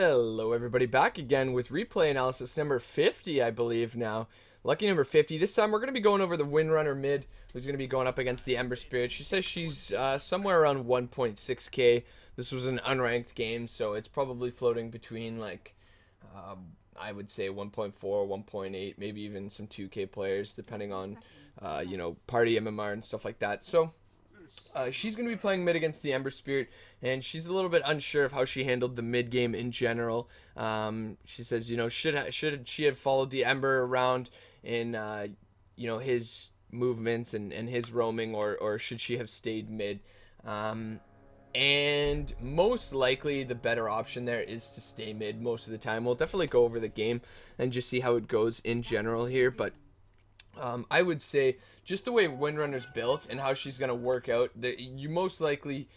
Hello everybody, back again with replay analysis number 50, I believe now. Lucky number 50. This time we're going to be going over the Windrunner mid, who's going to be going up against the Ember Spirit. She says she's somewhere around 1.6k. This was an unranked game, so it's probably floating between like, I would say 1.4, 1.8, maybe even some 2k players, depending on, party MMR and stuff like that. So she's going to be playing mid against the Ember Spirit, and she's a little bit unsure of how she handled the mid game in general. She says, should she have followed the Ember around in, his movements and his roaming, or should she have stayed mid? And most likely the better option there is to stay mid most of the time. We'll definitely go over the game and just see how it goes in general here, but I would say just the way Windrunner's built and how she's going to work out, you most likely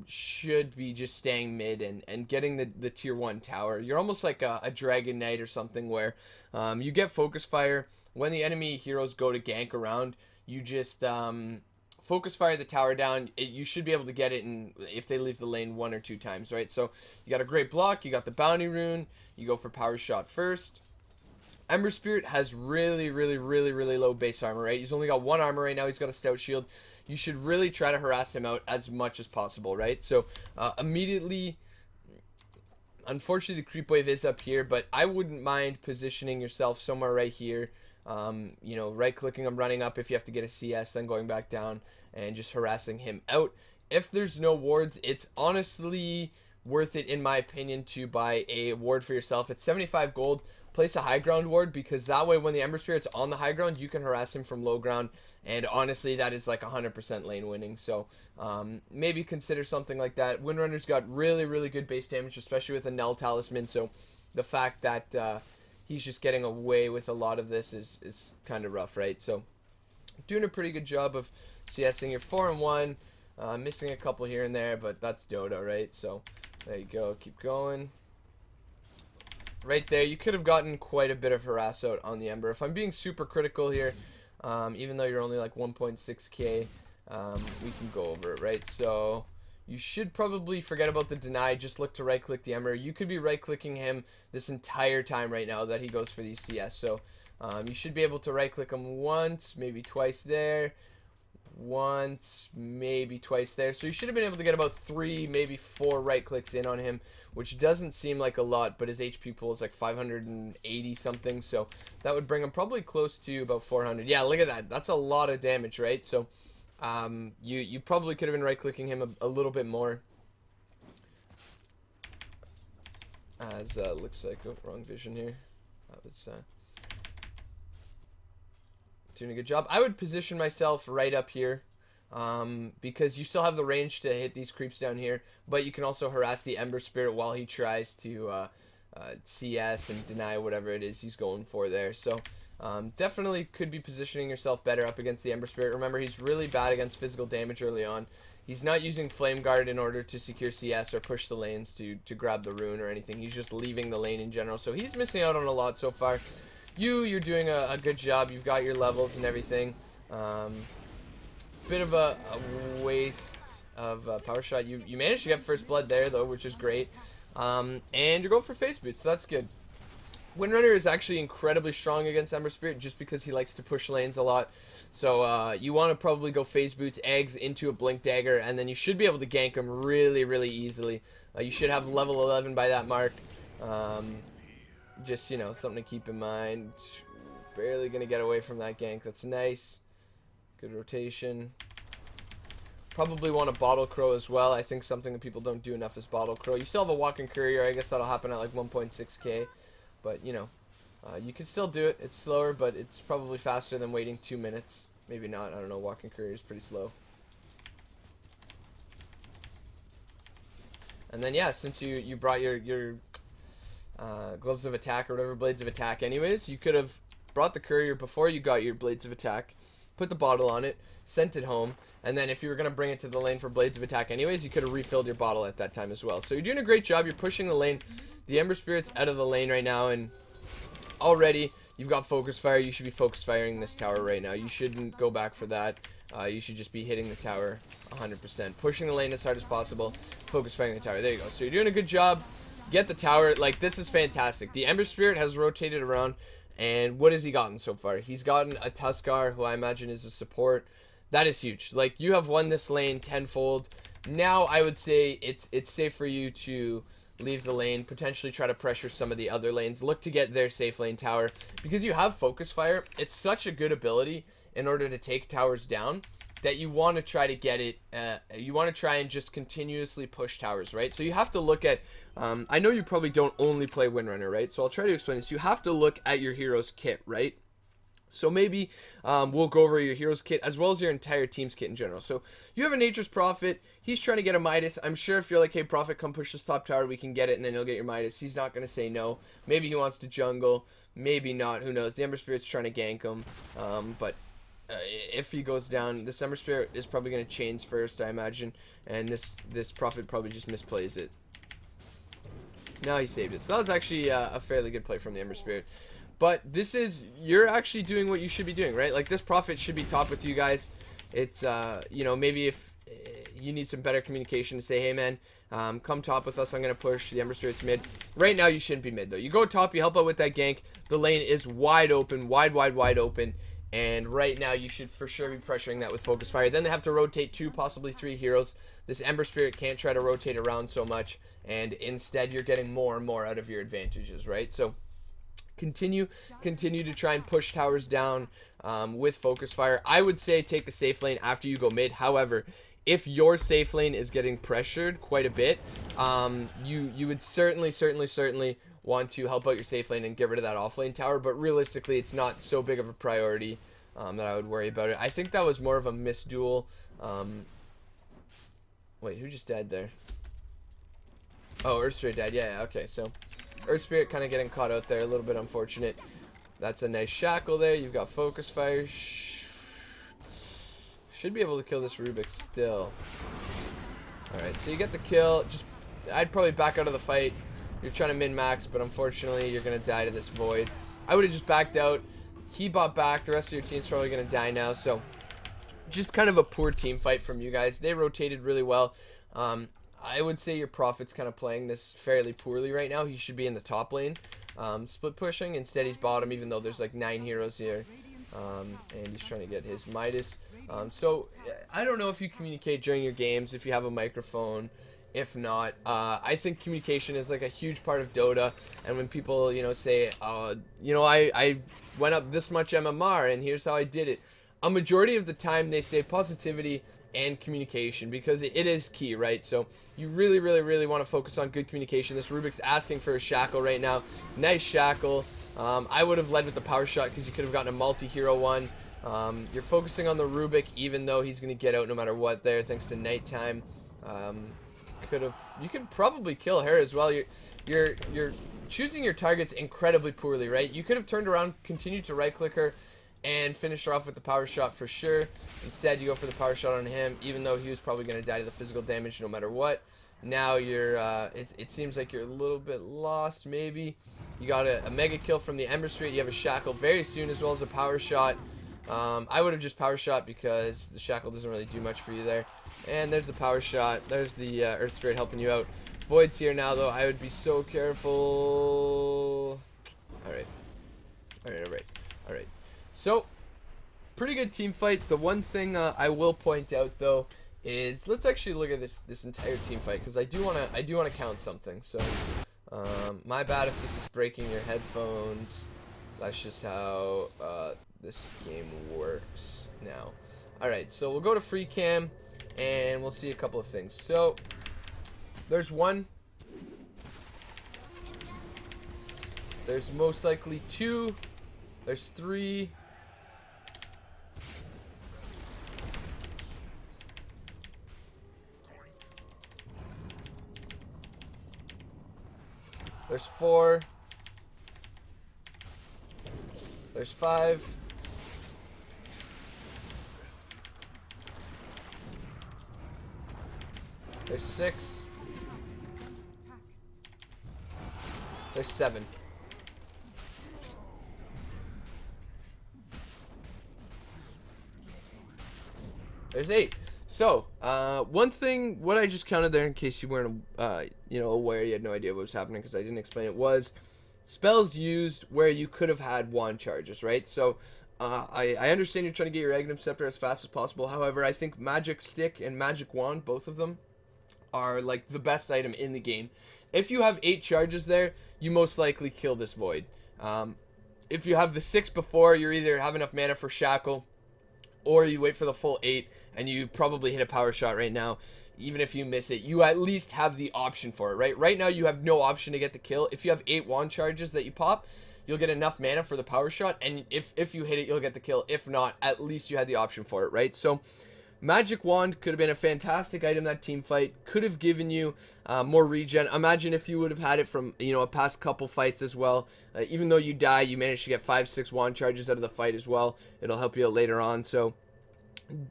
should be just staying mid and getting the tier 1 tower. You're almost like a Dragon Knight or something where you get focus fire. When the enemy heroes go to gank around, you just focus fire the tower down. You should be able to get it if they leave the lane 1 or 2 times, right? So you got a great block, you got the bounty rune, you go for power shot first. Ember Spirit has really low base armor, right? He's only got 1 armor right now. He's got a stout shield. You should really try to harass him out as much as possible, right? So immediately, unfortunately, the creep wave is up here, but I wouldn't mind positioning yourself somewhere right here. Right-clicking him, running up if you have to get a CS, then going back down and just harassing him out. If there's no wards, it's honestly worth it, in my opinion, to buy a ward for yourself. It's 75 gold. Place a high ground ward, because that way when the Ember Spirit's on the high ground, you can harass him from low ground, and honestly that is like 100% lane winning. So maybe consider something like that. Windrunner's got really good base damage, especially with a Null Talisman, so the fact that he's just getting away with a lot of this is kind of rough, right? So doing a pretty good job of CSing. You're 4-1, missing a couple here and there, but that's Dota, right? So there you go, keep going. Right there, you could have gotten quite a bit of harass out on the Ember. If I'm being super critical here, even though you're only like 1.6k, we can go over it, right? So you should probably forget about the deny, just look to right click the Ember. You could be right clicking him this entire time right now that he goes for these CS. So you should be able to right click him once, maybe twice there, once, maybe twice there. So you should have been able to get about 3, maybe 4 right clicks in on him, which doesn't seem like a lot, but his HP pool is like 580 something, so that would bring him probably close to about 400. Yeah, look at that. That's a lot of damage, right? So you probably could have been right clicking him a little bit more, as looks like, oh, wrong vision here. That was doing a good job. I would position myself right up here, because you still have the range to hit these creeps down here, but you can also harass the Ember Spirit while he tries to CS and deny whatever it is he's going for there. So definitely could be positioning yourself better up against the Ember Spirit. Remember, he's really bad against physical damage early on. He's not using Flame Guard in order to secure CS or push the lanes to grab the rune or anything. He's just leaving the lane in general, so he's missing out on a lot so far. You're doing a good job. You've got your levels and everything. Bit of a waste of power shot. You managed to get first blood there though, which is great. And you're going for face boots, so that's good. Windrunner is actually incredibly strong against Ember Spirit just because he likes to push lanes a lot. So you want to probably go phase boots, eggs into a blink dagger, and then you should be able to gank him really easily. You should have level 11 by that mark. Just, something to keep in mind. Barely gonna get away from that gank. That's nice. Good rotation. Probably want a Bottle Crow as well. I think something that people don't do enough is Bottle Crow. You still have a Walking Courier. I guess that'll happen at like 1.6k. But, you can still do it. It's slower, but it's probably faster than waiting 2 minutes. Maybe not. I don't know. Walking Courier is pretty slow. And then, yeah, since you brought your gloves of attack or whatever, blades of attack anyways, you could have brought the courier before you got your blades of attack, put the bottle on it, sent it home, and then if you were going to bring it to the lane for blades of attack anyways, you could have refilled your bottle at that time as well. So you're doing a great job. You're pushing the lane. The Ember Spirit's out of the lane right now, and already you've got focus fire. You should be focus firing this tower right now. You shouldn't go back for that. You should just be hitting the tower 100%, pushing the lane as hard as possible, focus firing the tower. There you go. So you're doing a good job. get the tower. Like, this is fantastic. The Ember Spirit has rotated around, and what has he gotten so far? He's gotten a Tuskar, who I imagine is a support. That is huge. Like, you have won this lane tenfold. Now I would say it's safe for you to leave the lane, potentially try to pressure some of the other lanes, look to get their safe lane tower, because you have Focus Fire. It's such a good ability in order to take towers down that you want to try to get it, you want to try and just continuously push towers, right? So you have to look at, I know you probably don't only play Windrunner, right? So I'll try to explain this. You have to look at your hero's kit, right? So maybe we'll go over your hero's kit as well as your entire team's kit in general. So you have a Nature's Prophet. He's trying to get a Midas. I'm sure if you're like, hey, Prophet, come push this top tower, we can get it, and then you'll get your Midas. He's not going to say no. Maybe he wants to jungle. Maybe not. Who knows? The Ember Spirit's trying to gank him. But if he goes down, this Ember Spirit is probably going to chains first, I imagine. And this Prophet probably just misplays it. No, he saved it. So that was actually a fairly good play from the Ember Spirit. But this is, you're actually doing what you should be doing, right? Like, this Prophet should be top with you guys. It's, you know, maybe if you need some better communication to say, hey, man, come top with us. I'm going to push the Ember Spirit's mid. Right now, you shouldn't be mid, though. You go top, you help out with that gank. The lane is wide open, wide open. And right now, you should for sure be pressuring that with Focus Fire. Then they have to rotate 2, possibly 3 heroes. This Ember Spirit can't try to rotate around so much. And instead, you're getting more and more out of your advantages, right? So continue to try and push towers down with Focus Fire. I would say take the safe lane after you go mid. However, if your safe lane is getting pressured quite a bit, you would certainly want to help out your safe lane and get rid of that off lane tower. But realistically, it's not so big of a priority that I would worry about it. I think that was more of a misduel. Wait, who just died there? Oh, Earth Spirit died. Yeah, okay, so Earth Spirit kind of getting caught out there, a little bit unfortunate. That's a nice shackle there. You've got Focus Fire. Should be able to kill this Rubik still. Alright, so you get the kill. Just, I'd probably back out of the fight. You're trying to min-max, but unfortunately you're going to die to this Void. I would have just backed out. He bought back. The rest of your team's probably going to die now, so just kind of a poor team fight from you guys. They rotated really well. I would say your Prophet's kind of playing this fairly poorly right now. He should be in the top lane, split pushing. Instead, he's bottom, even though there's like 9 heroes here. And he's trying to get his Midas. So, I don't know if you communicate during your games, if you have a microphone. If not, I think communication is like a huge part of Dota. And when people, you know, say, you know, I went up this much MMR and here's how I did it. A majority of the time they say positivity and communication, because it is key, right? So you really want to focus on good communication. This Rubik's asking for a shackle right now. Nice shackle. I would have led with the power shot because you could have gotten a multi-hero one. You're focusing on the Rubik, even though he's going to get out no matter what there, thanks to nighttime. You could probably kill her as well. You're choosing your targets incredibly poorly, right? You could have turned around, continued to right click her, and finish her off with the power shot for sure. Instead, you go for the power shot on him, even though he was probably going to die to the physical damage no matter what. Now you're, it seems like you're a little bit lost, maybe. You got a mega kill from the Ember Spirit. You have a shackle very soon, as well as a power shot. I would have just power shot because the shackle doesn't really do much for you there. And there's the power shot. There's the Earth Spirit helping you out. Void's here now, though. I would be so careful. Alright. So, pretty good team fight. The one thing I will point out, though, is let's actually look at this entire team fight, because I do want to count something. So, my bad if this is breaking your headphones. That's just how this game works now. Alright, so we'll go to free cam and we'll see a couple of things. So there's 1. There's most likely 2. There's 3. There's 4. There's 5. There's 6. There's 7. There's 8. So, one thing, what I just counted there in case you weren't, aware, you had no idea what was happening because I didn't explain it, was spells used where you could have had wand charges, right? So, I understand you're trying to get your Aghanim Scepter as fast as possible. However, I think Magic Stick and Magic Wand, both of them, are like the best item in the game. If you have 8 charges there, you most likely kill this Void. If you have the 6 before, you're either have enough mana for Shackle, or you wait for the full 8, and you probably hit a power shot right now. Even if you miss it, you at least have the option for it, right? Right now, you have no option to get the kill. If you have 8 wand charges that you pop, you'll get enough mana for the power shot, and if you hit it, you'll get the kill. If not, at least you had the option for it, right? So, Magic Wand could have been a fantastic item that team fight. Could have given you more regen. Imagine if you would have had it from, a past couple fights as well. Even though you die, you managed to get 5-6 wand charges out of the fight as well. It'll help you out later on. So,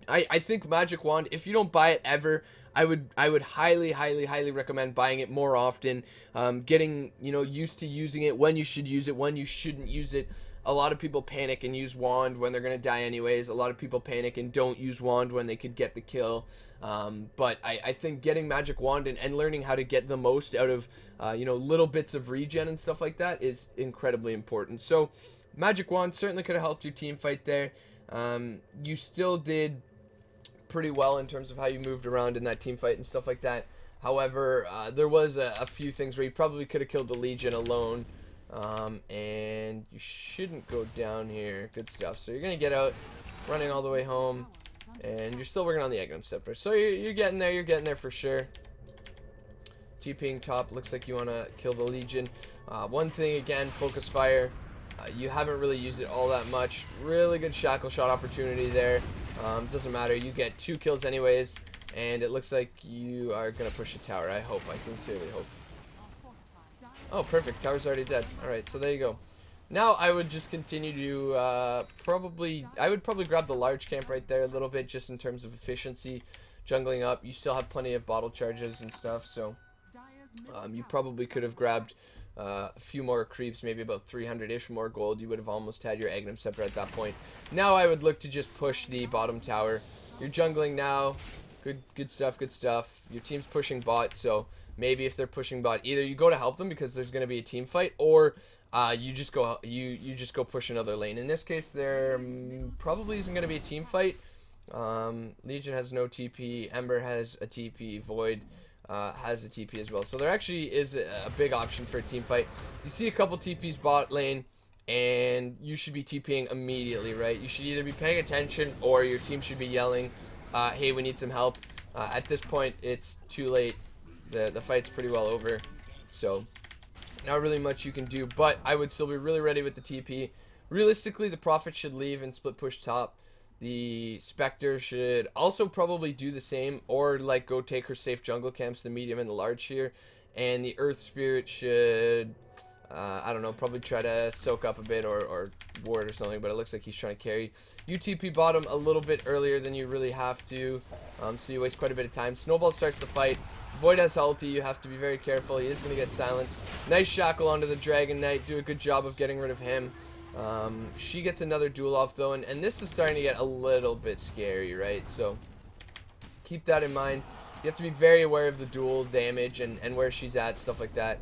I think Magic Wand, if you don't buy it ever, I would highly, highly, highly recommend buying it more often. Getting, used to using it, when you should use it, when you shouldn't use it. A lot of people panic and use Wand when they're going to die anyways. A lot of people panic and don't use Wand when they could get the kill. But I think getting Magic Wand and learning how to get the most out of, little bits of regen and stuff like that is incredibly important. So, Magic Wand certainly could have helped your team fight there. You still did pretty well in terms of how you moved around in that team fight and stuff like that. However, there was a few things where you probably could have killed the Legion alone. And you shouldn't go down here. Good stuff. So you're going to get out, running all the way home, and you're still working on the Aghanim Scepter. So you're getting there. You're getting there for sure. TPing top. Looks like you want to kill the Legion. One thing, again, focus fire. You haven't really used it all that much. Really good shackle shot opportunity there. Doesn't matter. You get 2 kills anyways, and it looks like you are going to push a tower. I hope. I sincerely hope. Oh, perfect. Tower's already dead. Alright, so there you go. Now I would just continue to I would probably grab the large camp right there a little bit just in terms of efficiency. Jungling up. You still have plenty of bottle charges and stuff, so you probably could have grabbed a few more creeps, maybe about 300-ish more gold. You would have almost had your Aghanim Scepter at that point. Now I would look to just push the bottom tower. You're jungling now. Good stuff, good stuff. Your team's pushing bot, so maybe if they're pushing bot, either you go to help them because there's going to be a team fight, or you just go push another lane. In this case, there probably isn't going to be a team fight. Legion has no TP. Ember has a TP. Void has a TP as well. So there actually is a big option for a team fight. You see a couple TPs bot lane, and you should be TPing immediately, right? You should either be paying attention or your team should be yelling, hey, we need some help. At this point, it's too late. The fight's pretty well over, so not really much you can do, but I would still be really ready with the TP. Realistically, the Prophet should leave and split push top. The Spectre should also probably do the same, or like go take her safe jungle camps, the medium and the large here, and the Earth Spirit should, I don't know, probably try to soak up a bit or ward or something, but it looks like he's trying to carry. You TP bottom a little bit earlier than you really have to, so you waste quite a bit of time. Snowball starts the fight. Void has ulti, you have to be very careful. He is going to get silenced. Nice shackle onto the Dragon Knight. Do a good job of getting rid of him. She gets another duel off though, and this is starting to get a little bit scary, right? So keep that in mind. You have to be very aware of the duel damage and where she's at, stuff like that.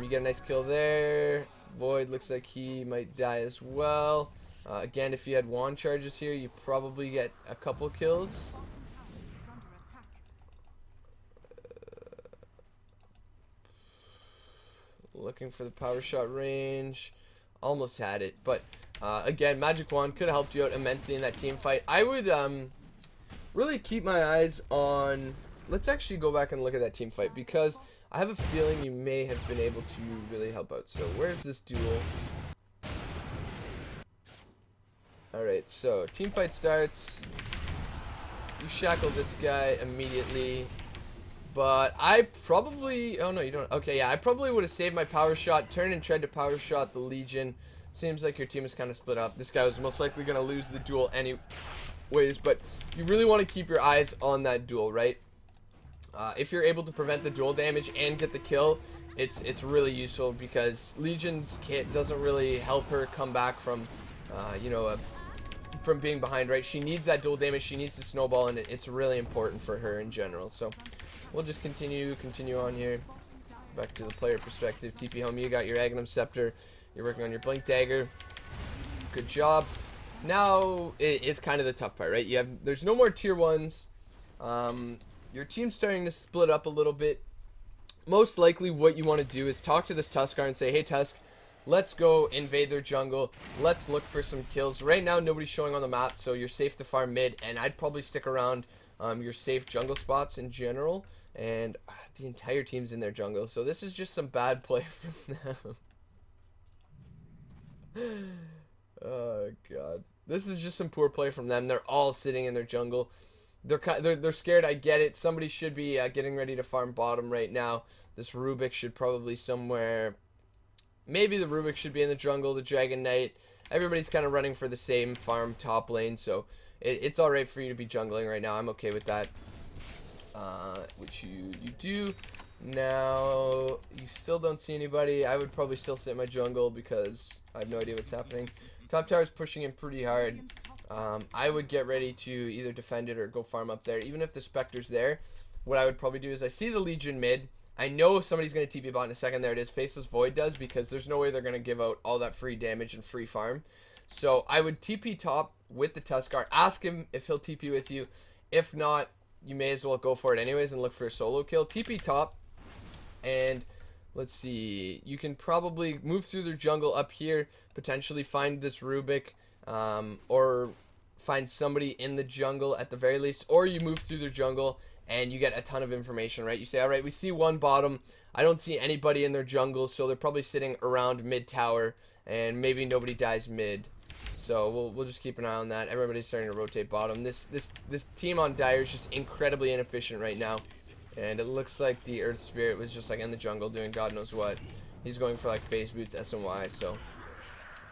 You get a nice kill there. Void looks like he might die as well. Again, if you had wand charges here, you probably get a couple kills. Looking for the power shot range. Almost had it, but again, Magic Wand could have helped you out immensely in that team fight. I would really keep my eyes on. Let's actually go back and look at that team fight, because I have a feeling you may have been able to really help out. So where's this duel? Alright, so team fight starts. You shackle this guy immediately. But I probably, oh no, you don't. Okay, yeah, I probably would have saved my power shot, turned and tried to power shot the Legion. Seems like your team is kind of split up. This guy was most likely going to lose the duel anyways, but you really want to keep your eyes on that duel, right? If you're able to prevent the duel damage and get the kill, it's really useful, because Legion's kit doesn't really help her come back from, from being behind, right? She needs that dual damage. She needs to snowball, and it's really important for her in general. So we'll just continue on here. Back to the player perspective. TP home, you got your Aghanim Scepter. You're working on your Blink Dagger. Good job. Now it's kind of the tough part, right? There's no more tier 1s. Your team's starting to split up a little bit. Most likely what you want to do is talk to this Tuskar and say, hey Tusk, let's go invade their jungle. Let's look for some kills. Right now nobody's showing on the map, so you're safe to farm mid, and I'd probably stick around your safe jungle spots in general. And the entire team's in their jungle, so this is just some bad play from them. Oh god, this is just some poor play from them. They're all sitting in their jungle. They're scared. I get it. Somebody should be getting ready to farm bottom right now. This Rubik should probably somewhere. Maybe the Rubik should be in the jungle. The Dragon Knight. Everybody's kind of running for the same farm top lane, so it's all right for you to be jungling right now. I'm okay with that. Which you do. Now you still don't see anybody. I would probably still sit in my jungle because I have no idea what's happening. Top tower's pushing in pretty hard. I would get ready to either defend it or go farm up there. Even if the Spectre's there, what I would probably do is I see the Legion mid. I know somebody's going to TP bot in a second. There it is. Faceless Void does, because there's no way they're going to give out all that free damage and free farm. So I would TP top with the Tuskar. Ask him if he'll TP with you. If not, you may as well go for it anyways and look for a solo kill. TP top, and let's see, you can probably move through their jungle up here, potentially find this Rubik, or find somebody in the jungle at the very least, or you move through their jungle and you get a ton of information, right? You say, all right, we see one bottom. I don't see anybody in their jungle, so they're probably sitting around mid tower, and maybe nobody dies mid. So we'll just keep an eye on that. Everybody's starting to rotate bottom. This team on Dire is just incredibly inefficient right now. And it looks like the Earth Spirit was just like in the jungle doing God knows what. He's going for like phase boots, SNY, so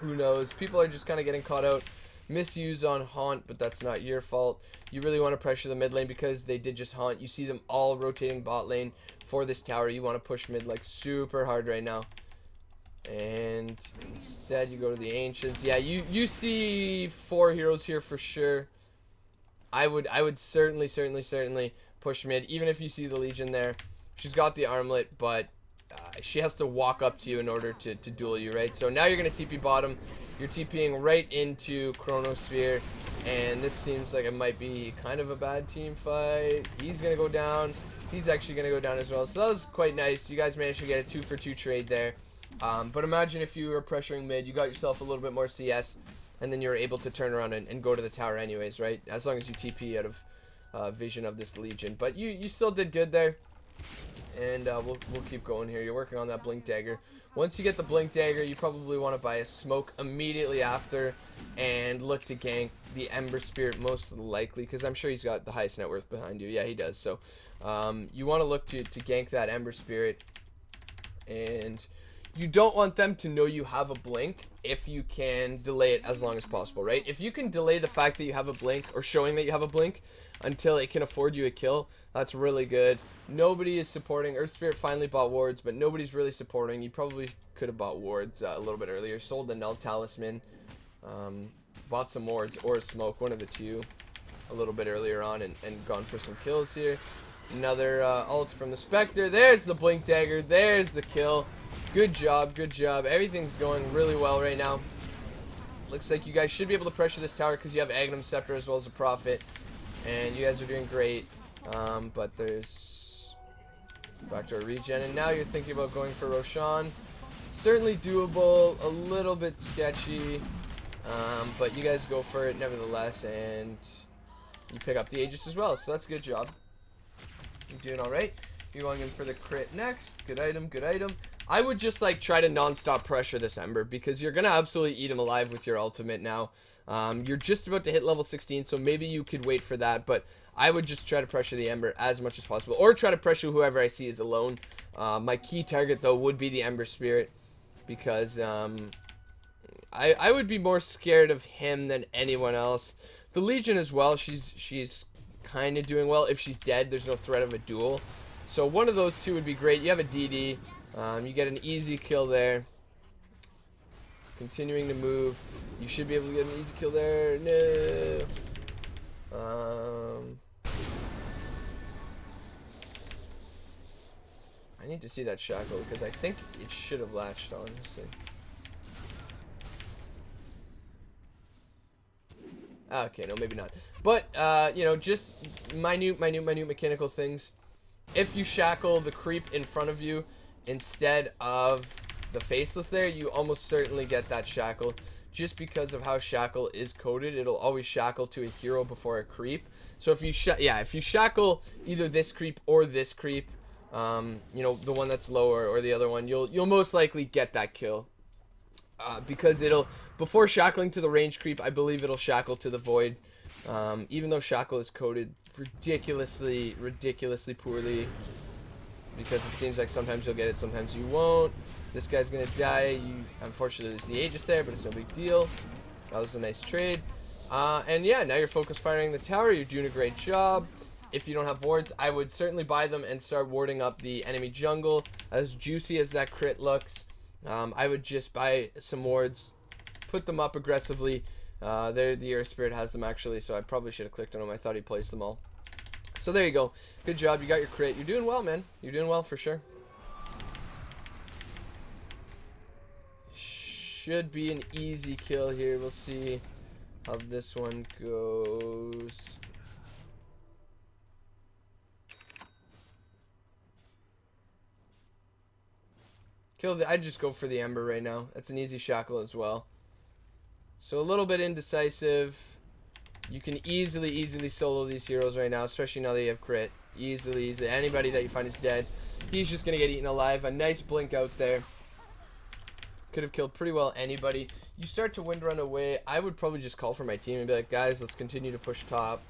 who knows. People are just kind of getting caught out. Misuse on Haunt, but that's not your fault. You really want to pressure the mid lane because they did just Haunt. You see them all rotating bot lane for this tower. You want to push mid like super hard right now. And instead you go to the Ancients. Yeah, you see 4 heroes here for sure. I would certainly push mid, even if you see the Legion there. She's got the armlet, but she has to walk up to you in order to duel you, right? So now you're going to TP bottom. You're TPing right into Chronosphere, and this seems like it might be kind of a bad team fight. He's going to go down. He's actually going to go down as well. So that was quite nice. You guys managed to get a 2-for-2 trade there. But imagine if you were pressuring mid, you got yourself a little bit more CS, and then you're able to turn around and go to the tower anyways, right? As long as you TP out of vision of this Legion. But you still did good there. And we'll keep going here. You're working on that Blink Dagger. Once you get the Blink Dagger, you probably want to buy a smoke immediately after and look to gank the Ember Spirit most likely, because I'm sure he's got the highest net worth behind you. Yeah, he does. So you want to look to gank that Ember Spirit, and you don't want them to know you have a blink if you can delay it as long as possible, right? If you can delay the fact that you have a blink, or showing that you have a blink, until it can afford you a kill, that's really good. Nobody is supporting. Earth Spirit finally bought wards, but nobody's really supporting. You probably could have bought wards a little bit earlier. Sold the Null Talisman. Bought some wards or a smoke, one of the two, a little bit earlier on, and gone for some kills here. Another ult from the Spectre. There's the Blink Dagger. There's the kill. Good job, good job. Everything's going really well right now. Looks like you guys should be able to pressure this tower because you have Aghanim Scepter as well as a Prophet. And you guys are doing great. But there's back to a regen. And now you're thinking about going for Roshan. Certainly doable. A little bit sketchy. But you guys go for it nevertheless. And you pick up the Aegis as well. So that's a good job. You're doing alright. You're going in for the crit next. Good item, good item. I would just like try to non-stop pressure this Ember, because you're gonna absolutely eat him alive with your ultimate now. You're just about to hit level 16, so maybe you could wait for that, but I would just try to pressure the Ember as much as possible, or try to pressure whoever I see is alone. My key target though would be the Ember Spirit, because I would be more scared of him than anyone else. The Legion as well, she's kind of doing well. If she's dead, there's no threat of a duel, so one of those two would be great. You have a DD. You get an easy kill there. Continuing to move. You should be able to get an easy kill there. No. I need to see that shackle because I think it should have latched on. Let's see. Okay, no, maybe not. But, you know, just minute mechanical things. If you shackle the creep in front of you instead of the faceless there, you almost certainly get that shackle. Just because of how shackle is coded, it'll always shackle to a hero before a creep. So if you if you shackle either this creep or this creep, you know, the one that's lower or the other one, you'll most likely get that kill. Because it'll, before shackling to the range creep, I believe it'll shackle to the void. Even though shackle is coded ridiculously poorly, because it seems like sometimes you'll get it, sometimes you won't. This guy's gonna die. Unfortunately, there's the Aegis there, but it's no big deal. That was a nice trade. And yeah, now you're focus firing the tower. You're doing a great job. If you don't have wards, I would certainly buy them and start warding up the enemy jungle. As juicy as that crit looks, I would just buy some wards, put them up aggressively. There, the Air Spirit has them actually, so I probably should have clicked on them. I thought he placed them all. So there you go. Good job. You got your crit. You're doing well, man. You're doing well for sure. Should be an easy kill here. We'll see how this one goes. I'd just go for the Ember right now. That's an easy shackle as well. So a little bit indecisive. You can easily solo these heroes right now, especially now that you have crit. Easily. Anybody that you find is dead, he's just going to get eaten alive. A nice blink out there. Could have killed pretty well anybody. You start to wind run away. I would probably just call for my team and be like, guys, let's continue to push top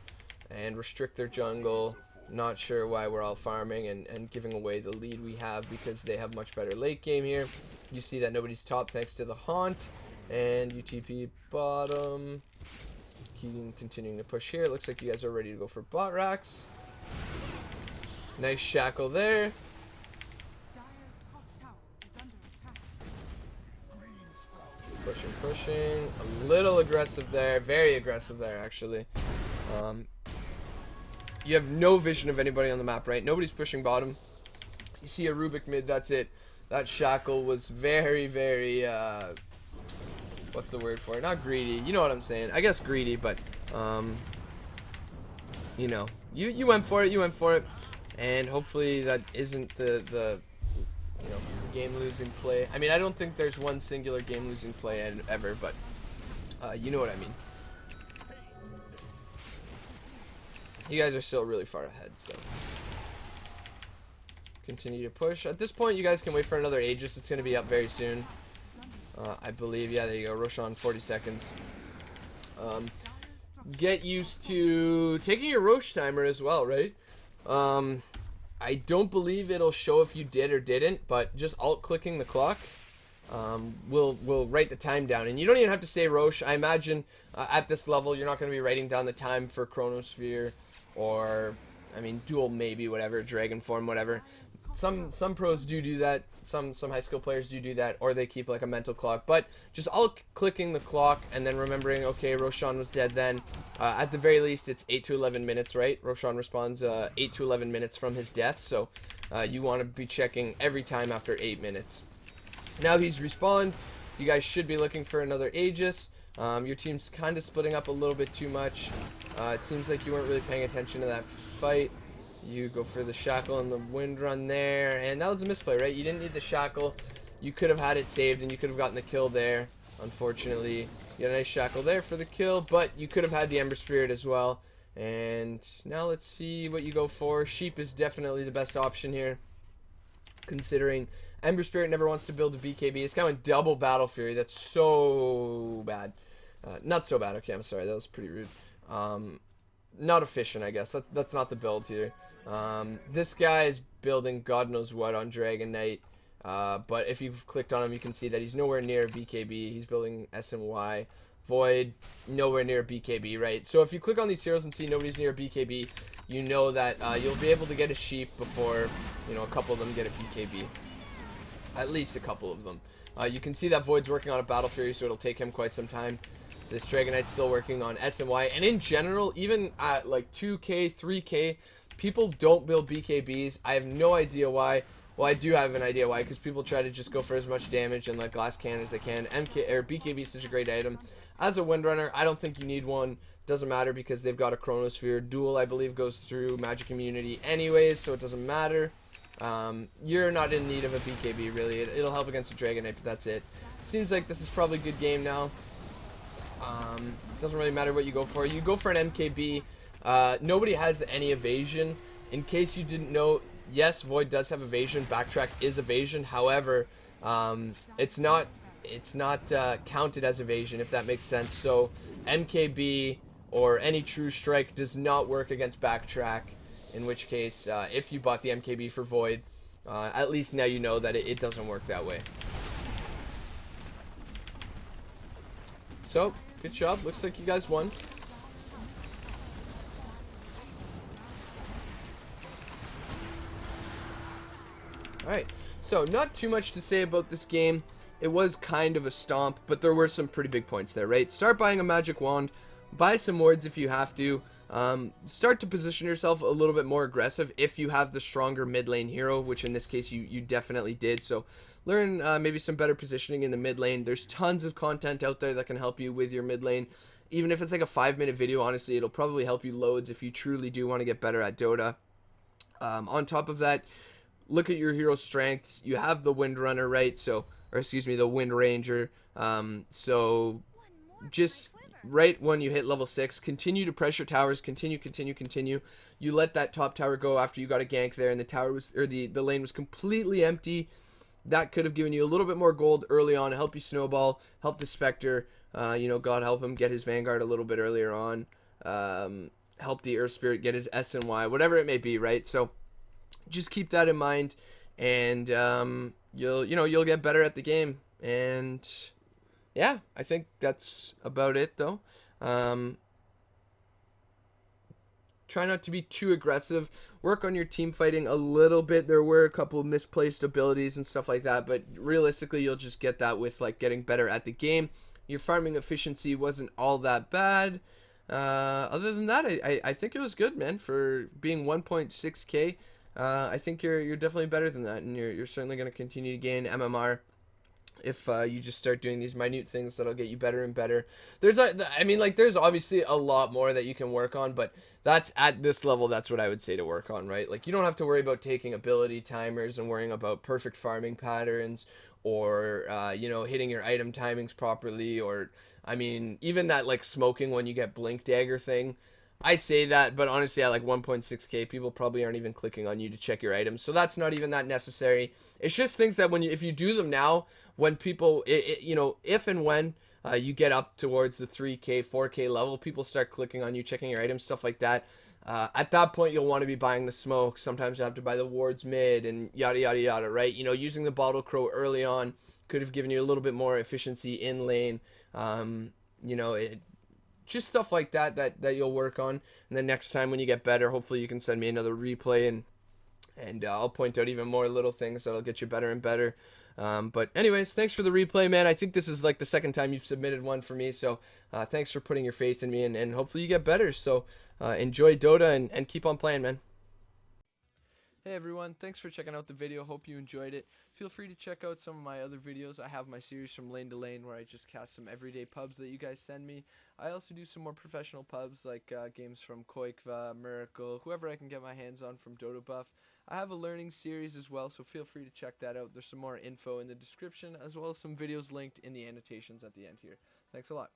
and restrict their jungle. Not sure why we're all farming and giving away the lead we have, because they have much better late game here. You see that nobody's top thanks to the Haunt. And UTP bottom. Continuing to push here. It looks like you guys are ready to go for bot racks. Nice shackle there. Pushing. A little aggressive there. Very aggressive there, actually. You have no vision of anybody on the map, right? Nobody's pushing bottom. You see a Rubik mid, that's it. That shackle was very, what's the word for it? Not greedy. You know what I'm saying. I guess greedy, but, you know, you went for it. And hopefully that isn't the you know, game-losing play. I mean, I don't think there's one singular game-losing play ever, but, you know what I mean. You guys are still really far ahead, so continue to push. At this point, you guys can wait for another Aegis. It's going to be up very soon, I believe. Yeah, there you go. Roshan, 40 seconds. Get used to taking your Rosh timer as well, right? I don't believe it'll show if you did or didn't, but just alt-clicking the clock will write the time down. And you don't even have to say Rosh. I imagine at this level, you're not going to be writing down the time for Chronosphere or, I mean, Duel maybe, whatever, Dragon Form, whatever. Some pros do that. Some high skill players do that, or they keep like a mental clock. But just alt-clicking the clock and then remembering, okay, Roshan was dead then. At the very least, it's 8 to 11 minutes, right? Roshan responds 8 to 11 minutes from his death, so you want to be checking every time after 8 minutes. Now he's respawned. You guys should be looking for another Aegis. Your team's kind of splitting up a little bit too much. It seems like you weren't really paying attention to that fight. You go for the shackle and the wind run there, and that was a misplay, right? You didn't need the shackle. You could have had it saved and you could have gotten the kill there. Unfortunately, you got a nice shackle there for the kill, but you could have had the Ember Spirit as well. And now let's see what you go for. Sheep is definitely the best option here, considering Ember Spirit never wants to build a BKB. It's kind of double Battle Fury. That's so bad. Not so bad. Okay, I'm sorry. That was pretty rude. Not efficient, I guess. That's not the build here. This guy is building God knows what on Dragon Knight. But if you've clicked on him, you can see that he's nowhere near BKB. He's building SMY. Void, nowhere near BKB, right? So if you click on these heroes and see nobody's near BKB, you know that you'll be able to get a sheep before, you know, a couple of them get a BKB. At least a couple of them. You can see that Void's working on a Battle Fury, so it'll take him quite some time. This Dragon Knight's still working on SNY, and in general, even at like 2K, 3K, people don't build BKBs. I have no idea why. Well, I do have an idea why, because people try to just go for as much damage and like glass cannon as they can. BKB is such a great item. As a Windrunner, I don't think you need one. Doesn't matter because they've got a Chronosphere. Duel, I believe, goes through Magic Immunity anyways, so it doesn't matter. You're not in need of a BKB, really. It'll help against a Dragon Knight, but that's it. Seems like this is probably a good game now. Doesn't really matter what you go for. You go for an MKB. Nobody has any evasion. In case you didn't know, yes, Void does have evasion. Backtrack is evasion. However, it's not counted as evasion, if that makes sense. So MKB or any True Strike does not work against Backtrack. In which case, if you bought the MKB for Void, at least now you know that it doesn't work that way. So, good job. Looks like you guys won. Alright, so not too much to say about this game. It was kind of a stomp, but there were some pretty big points there, right? Start buying a magic wand. Buy some wards if you have to. Start to position yourself a little bit more aggressive if you have the stronger mid lane hero, which in this case you definitely did. So learn maybe some better positioning in the mid lane. There's tons of content out there that can help you with your mid lane. Even if it's like a 5-minute video, honestly, it'll probably help you loads if you truly do want to get better at Dota. On top of that, look at your hero strengths. You have the Windrunner, right? So, or excuse me, the Wind Ranger. So just right when you hit level 6, continue to pressure towers. Continue. You let that top tower go after you got a gank there, and the tower was, or the lane was completely empty. That could have given you a little bit more gold early on, help you snowball, help the Spectre. You know, God help him get his Vanguard a little bit earlier on. Help the Earth Spirit get his SNY, whatever it may be, right? So just keep that in mind, and you'll get better at the game. And yeah, I think that's about it, though. Try not to be too aggressive. Work on your team fighting a little bit. There were a couple of misplaced abilities and stuff like that, but realistically, you'll just get that with like getting better at the game. Your farming efficiency wasn't all that bad. Other than that, I think it was good, man, for being 1.6k. I think you're definitely better than that, and you're certainly going to continue to gain MMR if you just start doing these minute things that'll get you better and better. There's there's obviously a lot more that you can work on, but that's at this level, that's what I would say to work on, right? Like, you don't have to worry about taking ability timers and worrying about perfect farming patterns, or hitting your item timings properly, or I mean, even that like smoking when you get blink dagger thing. I say that, but honestly, at like 1.6k, people probably aren't even clicking on you to check your items, so that's not even that necessary. It's just things that if you do them now, when people, if and when you get up towards the 3k, 4k level, people start clicking on you, checking your items, stuff like that. At that point, you'll want to be buying the smoke. Sometimes you have to buy the wards mid and yada yada yada, right? Using the bottle crow early on could have given you a little bit more efficiency in lane. Just stuff like that you'll work on, and then next time when you get better, hopefully you can send me another replay, and I'll point out even more little things that'll get you better and better. But anyways, thanks for the replay, man. I think this is like the second time you've submitted one for me, so thanks for putting your faith in me, and hopefully you get better. So enjoy Dota and keep on playing, man. Hey everyone, thanks for checking out the video. Hope you enjoyed it. Feel free to check out some of my other videos. I have my series From Lane to Lane, where I just cast some everyday pubs that you guys send me. I also do some more professional pubs, like games from Koikva, Miracle, whoever I can get my hands on from DotaBuff. I have a learning series as well, so feel free to check that out. There's some more info in the description, as well as some videos linked in the annotations at the end here. Thanks a lot.